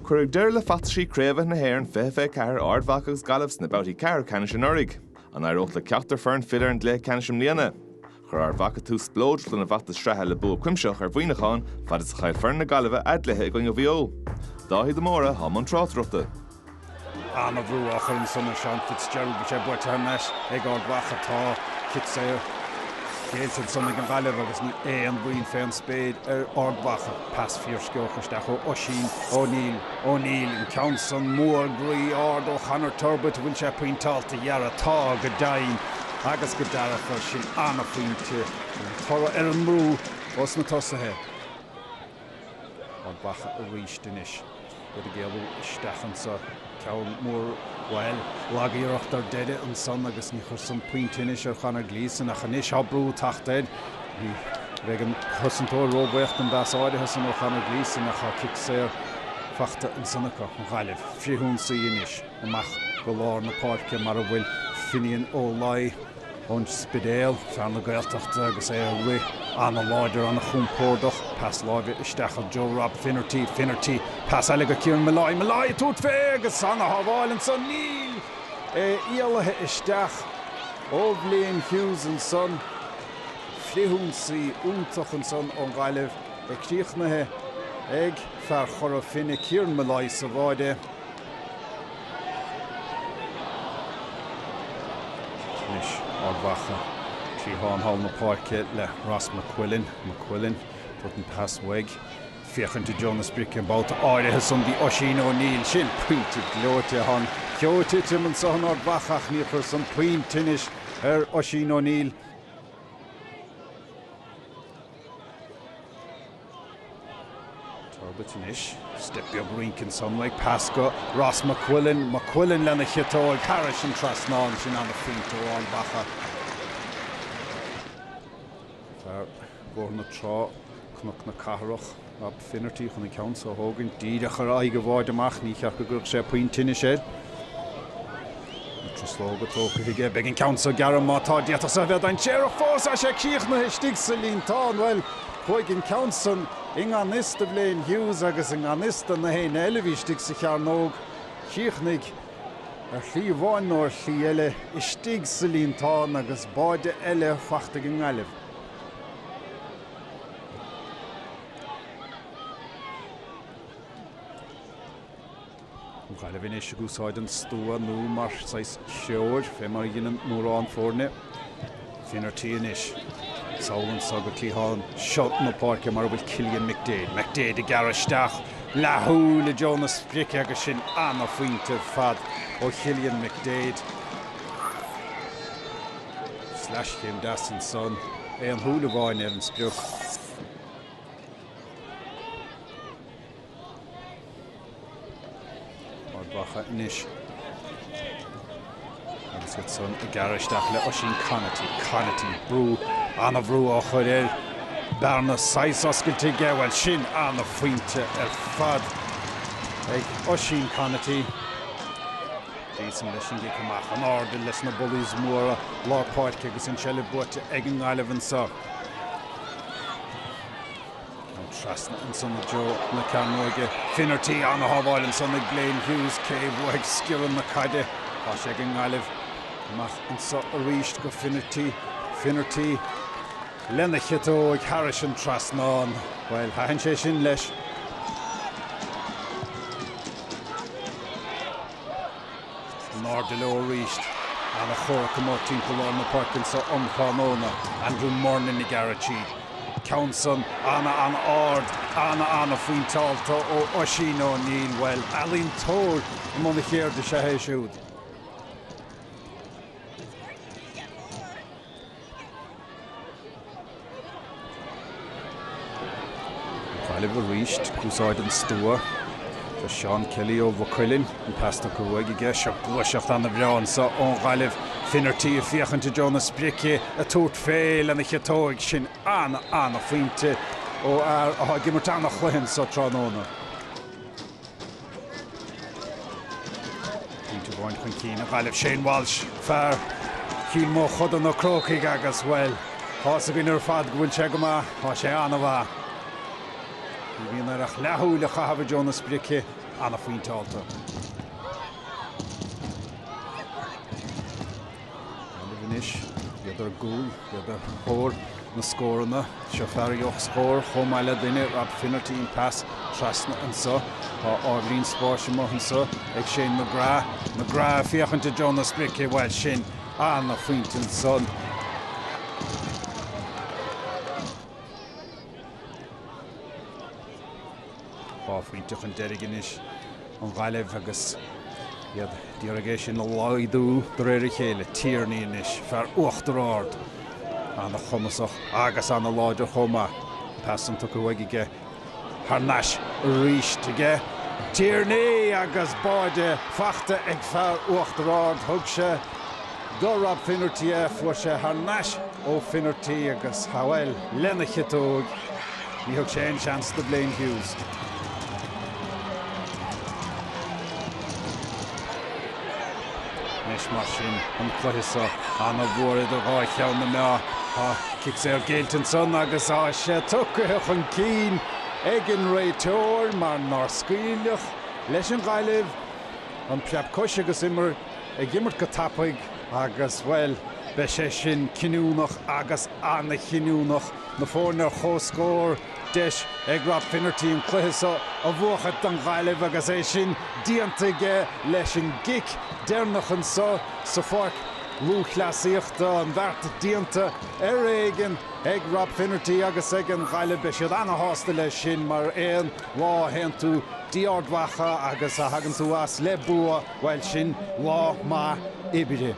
Cuireadh deir le fatasí craobh na hÉireann fé ceathair Ard Mhacha agus Gaillimh sna boutaí ceathair canis an uirigh. An éireacht le ceachtar fearn fidir an lé canis líana. Chur Ard Mhacha tús splóid le na bhata straithe le Buaicphointeach ar bhuineáin fad is a chaid fearn na Gaillimh adlathe go bhío. Dáhí do móra ha man tráthrachta. Anna bhrúach an son Sean Fitzgerald be sé buirte nes ag Ard Mhacha tá kit sé Gailton son an Gaillimh agus ní an bhuiin fé an spéid ar Ard Mhacha pas fíorsceochasteach ó Oisín O'Neill an Council mór grí Ard ó chanar turbut bhfuil sé puintalta dhearra tá go dain agus go dara for sin Anna Buaicphointí tar ar an mrú os na tosathe. Ard Mhacha a ríist inis with a géalú istechan sa ceann mór well lagaíocht ar deide an son agus ní chur san puintinis ar chanar glísan a chanis habrú tachtid ní bheith an chusantóir róbhaocht an dásáidethe san ó chanar glísan a cha cic sé fachta an sannacha an Gaillimh fiúún sa inis amach go lár na páirce mar a bhfuil finian ó lai ón spidéal fear na Gaeltachta agus é a ri an láidir an na chumpórdach pas láimhe isteachal Joe Rob Finnerty pas eile Kieran Malai tút fé agus anna haváil an son níl íalathe isteach ó Bléan Hughes an son fiúún sa úntach an son ón Gaillimh ag críochnathe ag fear chur a finne Kieran Malai sa bháide. Ard Mhacha tríán hall na páirce le Ross McQuillan put an pass weg fiochan to Jonas Brick an bouta áirithe san bhí Oisín O'Neill sin puinte glóirte hon ceoirte man san Ard Mhacha ní chur san puintinis ar Oisín O'Neill. Turbutinis step beag Rinkin son like Pasco Ross McQuillan lena chitóid Parish an trasnáin sin an na finte Ard Mhacha. Bhór na trá cnach na cathrach ab Finnerty chun na Council Hogan díadach ar aige bháid amach ní cheach go sé puintinis sé. Troslóga tócha hiige beag an Council Gaillimh mátá dieta sa bheith an séar fós a sé cíoch na histig sa líntán well chuig an Council inganista Bléan Hughes agus inganista na héin eilehístig sa chearnóg cíochnig ar chlí bháin nóir chlí eile istig sa líntán agus báide eile fachta an Gaillimh. Gaillimh inis a gúsáid an stúa nó mar sais seoir fé mar dhéanaan mórán fórne Finnerty inis Sálan sag a clíháin shot na páirce mar bhfuil Cillian McDade i garisteach lethú le Jonas Brick agus sin Anna Buaicphointí fad ó Cillian McDade slash céim das an son an thúla bháin ar an spiúch. Ard Mhacha inis agus go son i garisteach le Oisín Connaughty brú Anna bhrú á chuir ar Barna 6 oscailte gehfuil sin Anna Buaicphointí ar fad ag Oisín Connaughty. Dísan leis sin gicamach an áda leis na bullies móra lá páirce agus an seile buaite ag an Gaillimh an sa. An trasna an son na Joe na Carnoige Finnerty Anna haváil an son na Bléan Hughes céimh ag sciran na caide á sé ag an Gaillimh amach an sa a ríist go Finnerty lena chitó ag Harris an trasnáin well hain sé sin leis. Náirde le ríist anna chóir go timpeall na páircin sa omchanóna Andrew Mornan i garachíd. Council Anna Ard Anna Buaicphointálta ó Oisín O'Neill well Alín Tóir i mna chéir de sé héisiúd. Gaillimh a ríist cúsáid an stúa for Sean Kelly ó Buaicphointí an pasta chuig ige se buaiseacht an na bhreáin sa ón Gaillimh Finnerty a fiochan to Jonas Brick a tút féil an na chiatóig sin Anna Buaicphointí ó ar gimmart anna chluinn sa tránóna. Tínta bhain chun cín a Gaillimh Shane Walsh fear cíl mó chudan ó crócaigh agus well hása gin ar fad go bhfuil sé go maith há sé anna bha. Bhíon ar a lethú le chahabh Jonas Brick anna Buaitphointí. Gaillimh idir gúil, idir chóir na scóranna, seo fearrioch scór, chomáile duine Ard Mhacha pass trasna an sa, Ardlín spáise mo an sa, ag sin McGrath fiachanta Jonas Brice bhil sin anna Buaitphointí an son. Buaicphointí an deriginis an Gaillimh agus Díoragé sin na láidú do réir chéile tíornaí inis fear uachtar ard anna chumasach agus anna láidir chuma passan tu chuige Harneis ríiste tíornaí agus báide fachta ag fear uachtar ard thug sé do Ard Mhacha fuair sé Harneis ó Mhacha agus hawel lena chitóg ní thug sé an chance de Blaine Hughes. Mar sin an chluisa anna bhór do gá cheann na mea kick sé Gailton son agus sé tucadh an cín ag an réiteoir mar nar scaoileach leis an Gaillimh an preap cois agus immer ag immert go tapaig agus bhfuil be sé sin cinúnach agus anna cinúnach na fórnar chóscór deis ag Ard Mhacha an chluisa a bhuachad an Gaillimh agus é sin díontaige leis an gic déirnach an sa fáic lúchleasaíochta an bharta díonta éigen ag Ard Mhacha agus ag an Gaillimh be siad anna hásta leis sin mar éon lá hen tú Ard Mhacha agus a hagann tú as le bua bhfuil sin lá má ibide.